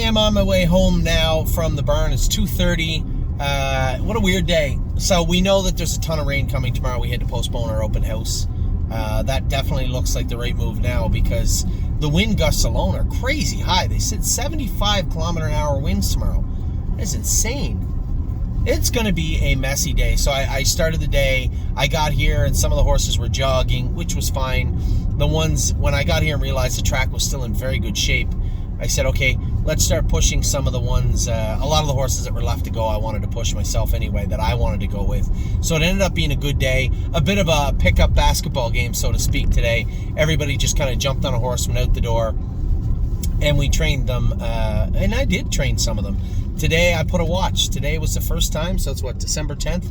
am on my way home now from the barn. It's 2:30. What a weird day. So we know that there's a ton of rain coming tomorrow. We had to postpone our open house. That definitely looks like the right move now because the wind gusts alone are crazy high. They said 75 kilometer an hour winds tomorrow. That's insane. It's going to be a messy day. So I started the day. I got here and some of the horses were jogging, which was fine. The ones, when I got here and realized the track was still in very good shape, I said, okay, let's start pushing some of the ones, a lot of the horses that were left to go, I wanted to push myself anyway, that I wanted to go with. So it ended up being a good day, a bit of a pickup basketball game, so to speak, today. Everybody just kind of jumped on a horse, went out the door, and we trained them, and I did train some of them. Today I put a watch. Today was the first time, so it's what, December 10th?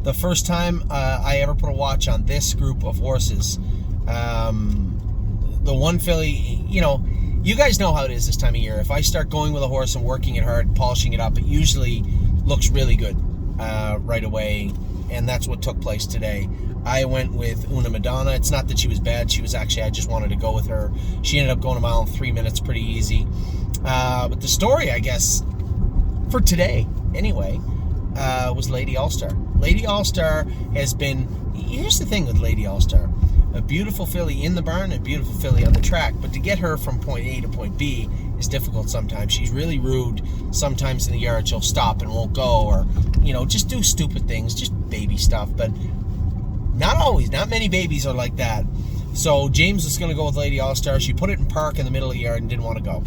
The first time I ever put a watch on this group of horses. The one filly, you know, you guys know how it is this time of year. If I start going with a horse and working it hard, polishing it up, it usually looks really good right away, and that's what took place today. I went with Una Madonna. It's not that she was bad. She was actually, I just wanted to go with her. She ended up going a mile in 3 minutes, pretty easy. But the story, I guess, for today, anyway, was Lady All-Star. Lady All-Star has been, here's the thing with Lady All-Star. A beautiful filly in the barn, a beautiful filly on the track, but to get her from point A to point B is difficult sometimes. She's really rude. Sometimes in the yard she'll stop and won't go, or, you know, just do stupid things, just baby stuff, but not always. Not many babies are like that. So James was going to go with Lady All-Star. She put it in park in the middle of the yard and didn't want to go.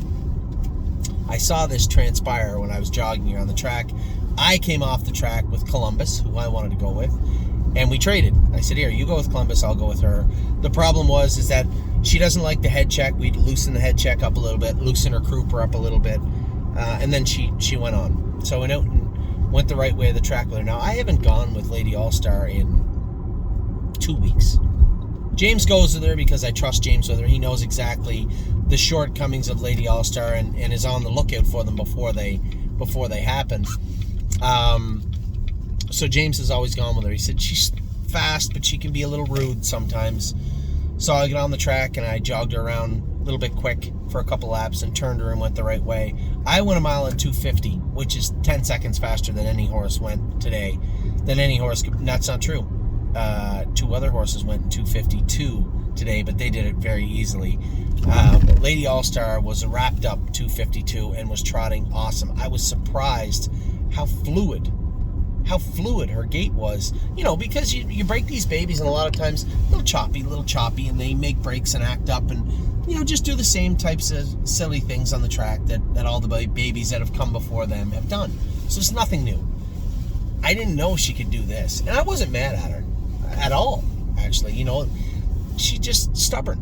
I saw this transpire when I was jogging here on the track. I came off the track with Columbus, who I wanted to go with, and we traded. I said, here, you go with Columbus, I'll go with her. The problem is that she doesn't like the head check. We'd loosen the head check up a little bit, loosen her crouper up a little bit, and then she went on. So I went out and went the right way of the track with her. Now, I haven't gone with Lady All-Star in 2 weeks. James goes with her because I trust James with her. He knows exactly the shortcomings of Lady All-Star and is on the lookout for them before they happen. So James has always gone with her. He said she's fast, but she can be a little rude sometimes. So I got on the track and I jogged her around a little bit quick for a couple laps and turned her and went the right way. I went a mile in 2:50, which is 10 seconds faster than any horse went today. Than any horse could. That's not true. Two other horses went in 2:52 today, but they did it very easily. Lady All-Star was wrapped up 2:52 and was trotting awesome. I was surprised how fluid her gait was, you know, because you break these babies and a lot of times a little choppy, and they make breaks and act up and, you know, just do the same types of silly things on the track that all the babies that have come before them have done. So it's nothing new. I didn't know she could do this, and I wasn't mad at her at all, actually. You know, she's just stubborn,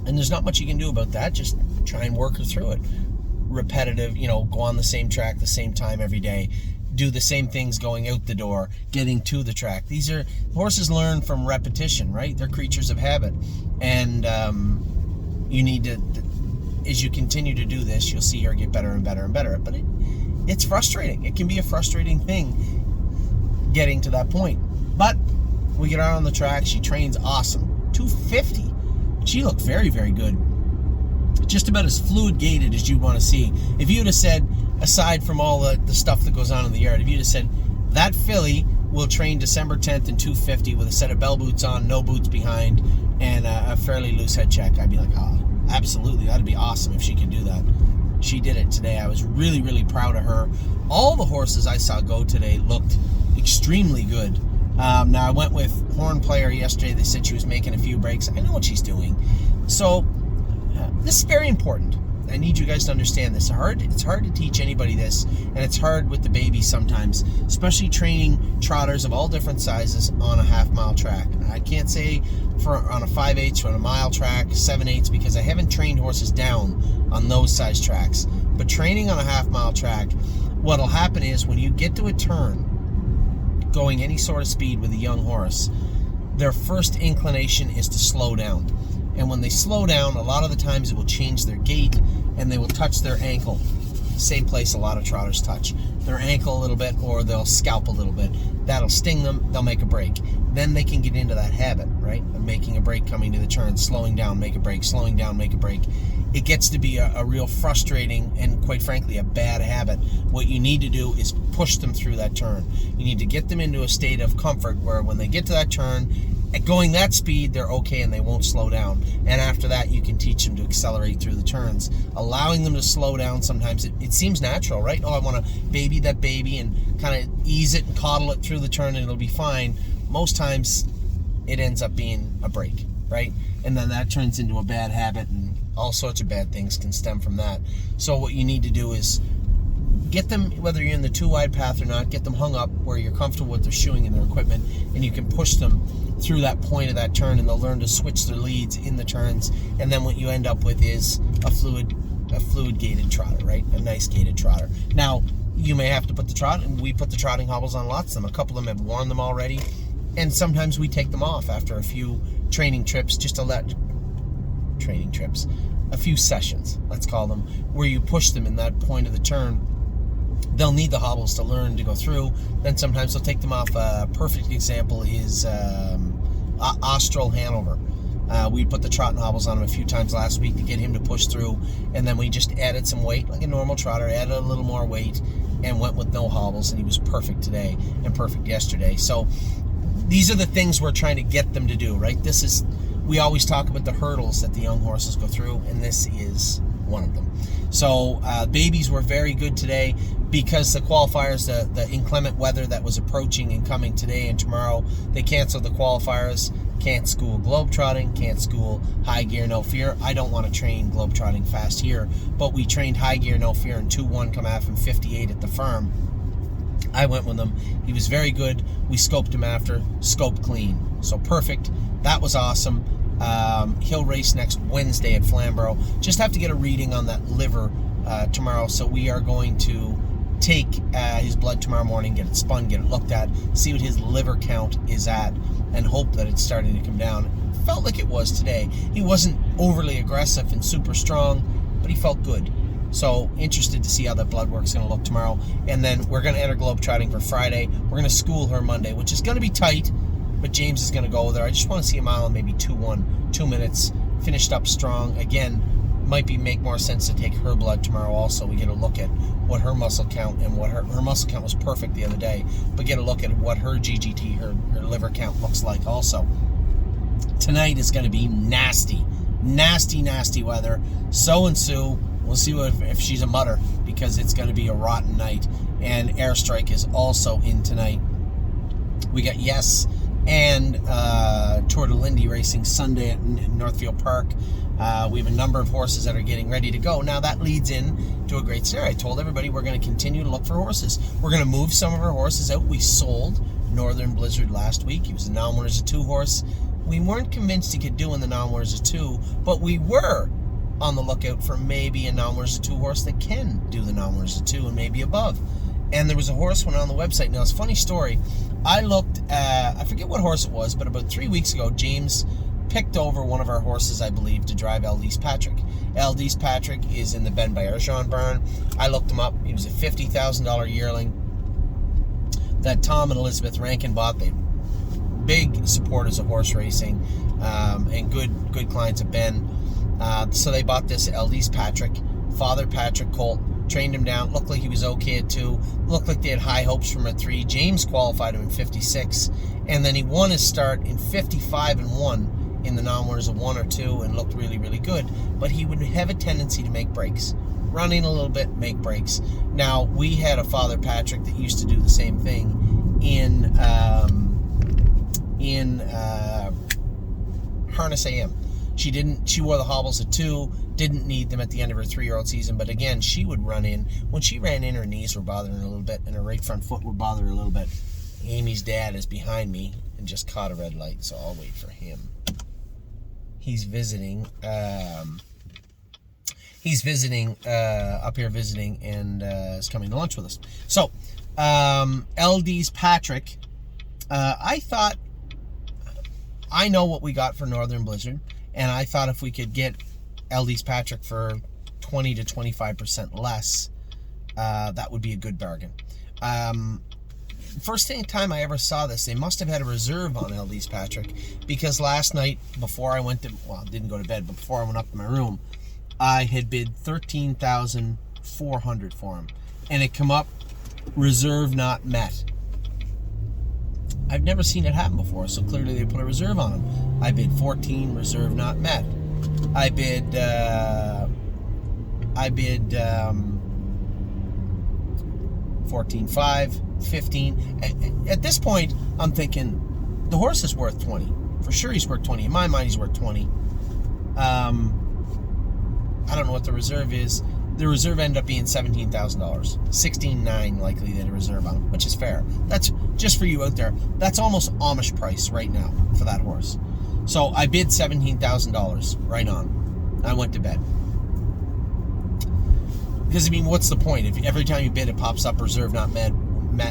and there's not much you can do about that. Just try and work her through it. Repetitive, you know, go on the same track the same time every day, do the same things going out the door, getting to the track. These are, horses learn from repetition, right? They're creatures of habit, and you need to, as you continue to do this, you'll see her get better and better and better. But it's frustrating. It can be a frustrating thing getting to that point. But we get her on the track. She trains awesome. 250. She looked very, very good. Just about as fluid gated as you'd want to see. If you'd have said, aside from all the stuff that goes on in the yard, if you'd have said, that filly will train December 10th in 250 with a set of bell boots on, no boots behind, and a fairly loose head check, I'd be like, oh, absolutely, that'd be awesome if she could do that. She did it today. I was really, really proud of her. All the horses I saw go today looked extremely good. Now, I went with Horn Player yesterday. They said she was making a few breaks. I know what she's doing. So, this is very important. I need you guys to understand this. It's hard to teach anybody this, and it's hard with the babies sometimes, especially training trotters of all different sizes on a half-mile track. I can't say on a 5/8 or on a mile track, 7/8, because I haven't trained horses down on those size tracks. But training on a half-mile track, what'll happen is when you get to a turn, going any sort of speed with a young horse, their first inclination is to slow down. And when they slow down, a lot of the times it will change their gait and they will touch their ankle. same place a lot of trotters touch. Their ankle a little bit, or they'll scalp a little bit. That'll sting them, they'll make a break. Then they can get into that habit, right, of making a break, coming to the turn, slowing down, make a break, slowing down, make a break. It gets to be a real frustrating and, quite frankly, a bad habit. What you need to do is push them through that turn. You need to get them into a state of comfort where when they get to that turn, at going that speed, they're okay and they won't slow down. And after that, you can teach them to accelerate through the turns. Allowing them to slow down, sometimes it seems natural, right? Oh, I want to baby that baby and kind of ease it and coddle it through the turn and it'll be fine. Most times, it ends up being a break, right? And then that turns into a bad habit, and all sorts of bad things can stem from that. So what you need to do is get them, whether you're in the too wide path or not, get them hung up where you're comfortable with their shoeing and their equipment, and you can push them through that point of that turn, and they'll learn to switch their leads in the turns. And then what you end up with is a fluid gated trotter, right? A nice gated trotter. Now, you may have to put the trot, and we put the trotting hobbles on lots of them. A couple of them have worn them already, and sometimes we take them off after a few training trips, a few sessions, let's call them, where you push them in that point of the turn. They'll need the hobbles to learn to go through. Then sometimes they'll take them off. A perfect example is Austral Hanover. We put the trotting hobbles on him a few times last week to get him to push through, and then we just added some weight, like a normal trotter, added a little more weight, and went with no hobbles, and he was perfect today and perfect yesterday. So these are the things we're trying to get them to do, right? We always talk about the hurdles that the young horses go through, and this is one of them. So babies were very good today because the qualifiers, the inclement weather that was approaching and coming today and tomorrow, they canceled the qualifiers. Can't school globetrotting, can't school high gear, no fear. I don't want to train globetrotting fast here, but we trained high gear, no fear in 2-1 come out from 58 at the farm. I went with him. He was very good. We scoped him after, scoped clean. So perfect. That was awesome. He'll race next Wednesday at Flamborough. Just have to get a reading on that liver tomorrow. So we are going to take his blood tomorrow morning, get it spun, get it looked at, see what his liver count is at, and hope that it's starting to come down. Felt like it was today. He wasn't overly aggressive and super strong, but he felt good. So interested to see how that blood work's going to look tomorrow. And then we're going to enter globetrotting for Friday. We're going to school her Monday, which is going to be tight, but James is going to go there. I just want to see a mile in maybe 2-1, 2 minutes, finished up strong. Again, might make more sense to take her blood tomorrow also. We get a look at what her muscle count, and what her muscle count was perfect the other day, but get a look at what her GGT, her liver count looks like also. Tonight is going to be nasty weather. So and Sue, we'll see if she's a mutter, because it's going to be a rotten night. And Airstrike is also in tonight. We got Yes and Tour de Lindy racing Sunday at Northfield Park. We have a number of horses that are getting ready to go. Now that leads in to a great story. I told everybody we're going to continue to look for horses. We're going to move some of our horses out. We sold Northern Blizzard last week. He was a non-winners of 2 horse. We weren't convinced he could do in the non-winners of 2, but we were on the lookout for maybe a non-winners of 2 horse that can do the non-winners of 2 and maybe above. And there was a horse went on the website. Now it's a funny story. I looked at, I forget what horse it was, but about 3 weeks ago, James picked over one of our horses, I believe, to drive Eldest Patrick. Eldest Patrick is in the Ben Bergeron barn. I looked him up. He was a $50,000 yearling that Tom and Elizabeth Rankin bought. They big supporters of horse racing and good clients of Ben. So they bought this Eldest Patrick. Father Patrick Colt trained him down. Looked like he was okay at 2. Looked like they had high hopes from at 3. James qualified him in 56, and then he won his start in 55 and 1 in the non-winners of 1 or 2, and looked really, really good. But he would have a tendency to make breaks, running a little bit, make breaks. Now we had a Father Patrick that used to do the same thing in Harness AM. She wore the hobbles at 2, didn't need them at the end of her 3-year-old season, but again, she would run in. When she ran in, her knees were bothering her a little bit, and her right front foot would bother her a little bit. Amy's dad is behind me and just caught a red light, so I'll wait for him. He's visiting, up here visiting, and is coming to lunch with us. So, Eldest Patrick, I thought, I know what we got for Northern Blizzard, and I thought if we could get Eldest Patrick for 20 to 25% less, that would be a good bargain. First time I ever saw this, they must have had a reserve on LD's Patrick, because last night before I went to, well, I didn't go to bed, but before I went up to my room, I had bid $13,400 for him, and it come up reserve not met. I've never seen it happen before, so clearly they put a reserve on him. I bid 14, reserve not met. I bid 14.5, 15. At this point, I'm thinking the horse is worth 20. For sure he's worth 20. In my mind, he's worth 20. I don't know what the reserve is. The reserve ended up being $17,000. $16,900 likely they had a reserve on him, which is fair. That's just for you out there. That's almost Amish price right now for that horse. So I bid $17,000 right on. I went to bed. Because, I mean, what's the point? If every time you bid it pops up reserve not met,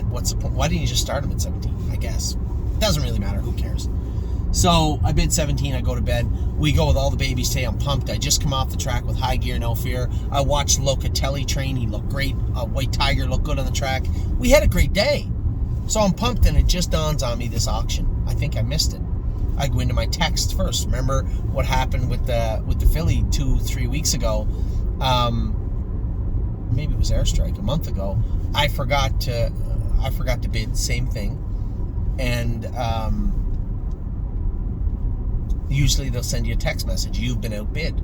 what's the point? Why didn't you just start him at 17? I guess. It doesn't really matter. Who cares? So I bid 17. I go to bed. We go with all the babies today. I'm pumped. I just come off the track with High Gear, No Fear. I watched Locatelli train. He looked great. White Tiger looked good on the track. We had a great day. So I'm pumped, and it just dawns on me, this auction. I think I missed it. I go into my text first. Remember what happened with the filly 2-3 weeks ago? Maybe it was Airstrike a month ago. I forgot to bid, same thing, and usually they'll send you a text message. You've been outbid.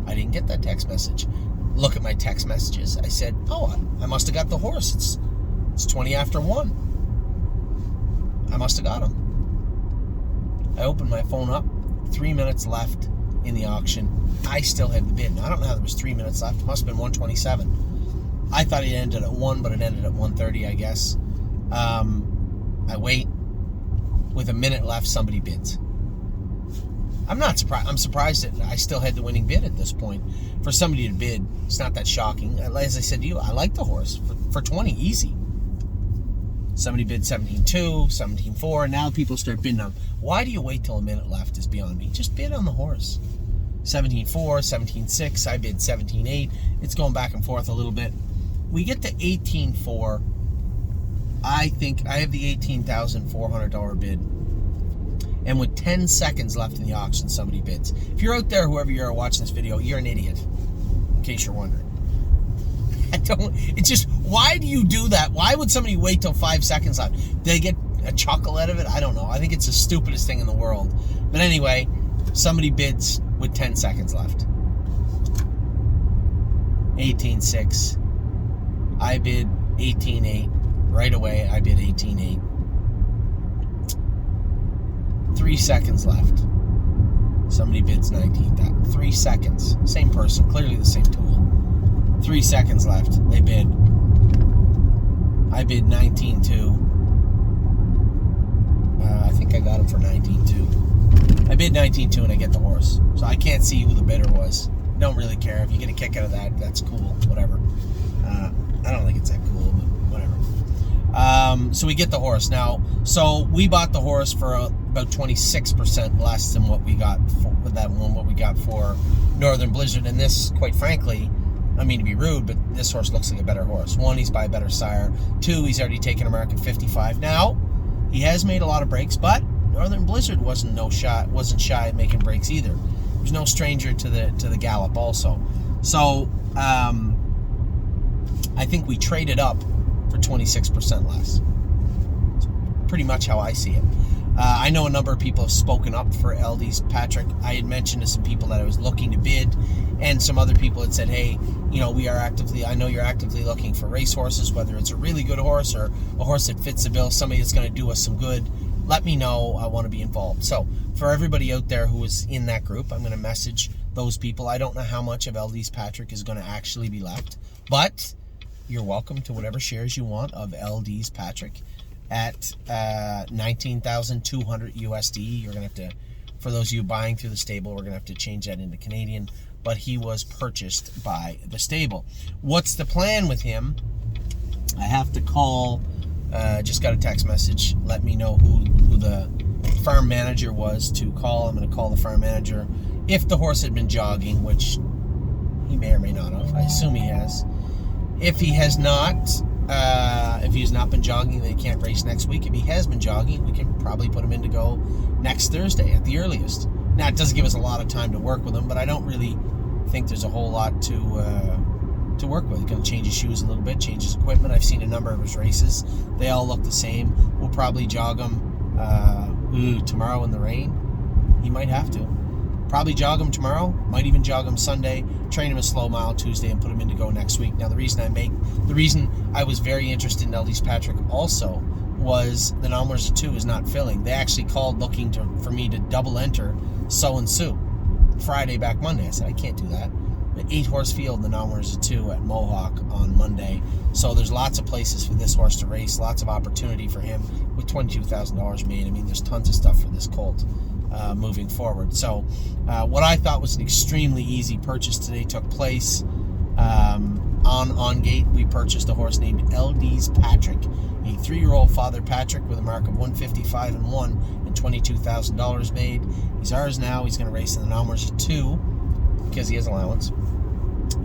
I didn't get that text message. Look at my text messages. I said, oh, I must have got the horse. It's 20 after 1. I must have got him. I opened my phone up. 3 minutes left in the auction. I still had the bid. Now, I don't know how there was 3 minutes left. It must have been 1:27. I thought it ended at 1, but it ended at 1:30, I guess. I wait. With a minute left, somebody bids. I'm not surprised. I'm surprised that I still had the winning bid at this point. For somebody to bid, it's not that shocking. As I said to you, I like the horse. For 20, easy. Somebody bid 17.2, 17.4. Now people start bidding on. Why do you wait till a minute left is beyond me. Just bid on the horse. 17.4, 17.6. I bid 17.8. It's going back and forth a little bit. We get to 18.4. I think I have the $18,400 bid. And with 10 seconds left in the auction, somebody bids. If you're out there, whoever you are watching this video, you're an idiot. In case you're wondering. It's just, why do you do that? Why would somebody wait till 5 seconds left? Did they get a chuckle out of it? I don't know. I think it's the stupidest thing in the world. But anyway, somebody bids with 10 seconds left. 18.6. I bid 18.8. Right away, I bid 18.8. 3 seconds left. Somebody bids 19,000. 3 seconds. Same person. Clearly the same tool. 3 seconds left. They bid. I bid 19.2. I think I got him for 19.2. I bid 19.2 and I get the horse. So I can't see who the bidder was. Don't really care. If you get a kick out of that, that's cool. Whatever. I don't think it's that cool, but whatever. So we get the horse. Now, so we bought the horse for about 26% less than what we got for that one, what we got for Northern Blizzard. And this, quite frankly, I mean to be rude, but this horse looks like a better horse. 1, he's by a better sire. 2, he's already taken American 55. Now, he has made a lot of breaks, but Northern Blizzard wasn't shy at making breaks either. He was no stranger to the gallop also. So I think we traded up for 26% less. It's pretty much how I see it. I know a number of people have spoken up for LD's Patrick. I had mentioned to some people that I was looking to bid, and some other people had said, hey, I know you're actively looking for racehorses, whether it's a really good horse or a horse that fits the bill, somebody that's going to do us some good. Let me know. I want to be involved. So for everybody out there who is in that group, I'm going to message those people. I don't know how much of LD's Patrick is going to actually be left, but you're welcome to whatever shares you want of LD's Patrick at 19,200 USD. You're going to have to, for those of you buying through the stable, we're going to have to change that into Canadian, but he was purchased by the stable. What's the plan with him? I have to call, just got a text message, let me know who the farm manager was to call. I'm going to call the farm manager. If the horse had been jogging, which he may or may not have, I assume he has, If he has not, been jogging, then he can't race next week. If he has been jogging, we can probably put him in to go next Thursday at the earliest. Now, it doesn't give us a lot of time to work with him, but I don't really think there's a whole lot to work with. He's going to change his shoes a little bit, change his equipment. I've seen a number of his races. They all look the same. We'll probably jog him tomorrow in the rain. He might have to. Probably jog him tomorrow. Might even jog him Sunday. Train him a slow mile Tuesday and put him in to go next week. Now, the reason I was very interested in Eldys Patrick also was the Nommers 2 is not filling. They actually called looking for me to double enter So and Sue Friday back Monday. I said, I can't do that. The 8-horse field, the Nommers 2 at Mohawk on Monday. So there's lots of places for this horse to race, lots of opportunity for him with $22,000 made. I mean, there's tons of stuff for this colt moving forward. So what I thought was an extremely easy purchase today took place. On gate, we purchased a horse named Eldys Patrick, a 3-year-old father Patrick with a mark of 155-1 and $22,000 made. He's ours now. He's going to race in the Nommers 2 because he has allowance.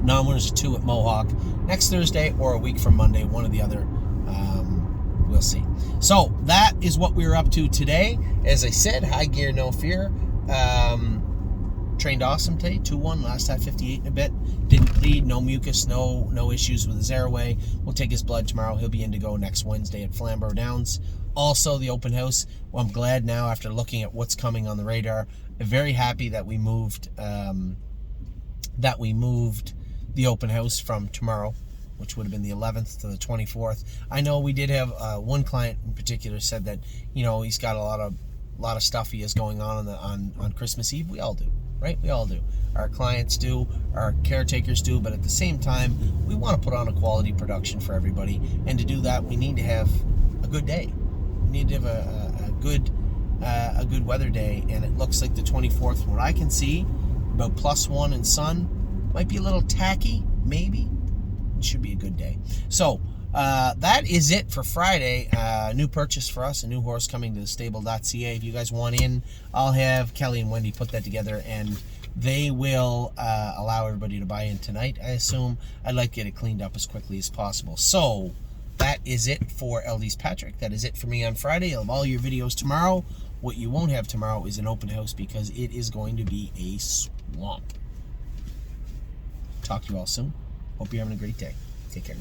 Nommers 2 at Mohawk next Thursday or a week from Monday, one or the other. We'll see. So that is what we were up to today. As I said, high gear, no fear. Trained awesome today, 2-1, last time 58 and a bit. Didn't bleed, no mucus, no issues with his airway. We'll take his blood tomorrow. He'll be in to go next Wednesday at Flamborough Downs. Also, the open house. Well, I'm glad now after looking at what's coming on the radar. I'm very happy that we moved the open house from tomorrow, which would have been the 11th, to the 24th. I know we did have one client in particular said that, you know, he's got a lot of stuff he has going on on Christmas Eve. We all do, right? We all do. Our clients do, our caretakers do, but at the same time, we want to put on a quality production for everybody. And to do that, we need to have a good day. We need to have a good weather day. And it looks like the 24th, from what I can see, about +1 in sun. Might be a little tacky, maybe. It should be a good day. So that is it for Friday. New purchase for us, a new horse coming to the stable.ca. If you guys want in, I'll have Kelly and Wendy put that together, and they will allow everybody to buy in tonight, I assume. I'd like to get it cleaned up as quickly as possible. So that is it for Eldys Patrick. That is it for me on Friday. I'll have all your videos tomorrow. What you won't have tomorrow is an open house because it is going to be a swamp. Talk to you all soon. Hope you're having a great day. Take care.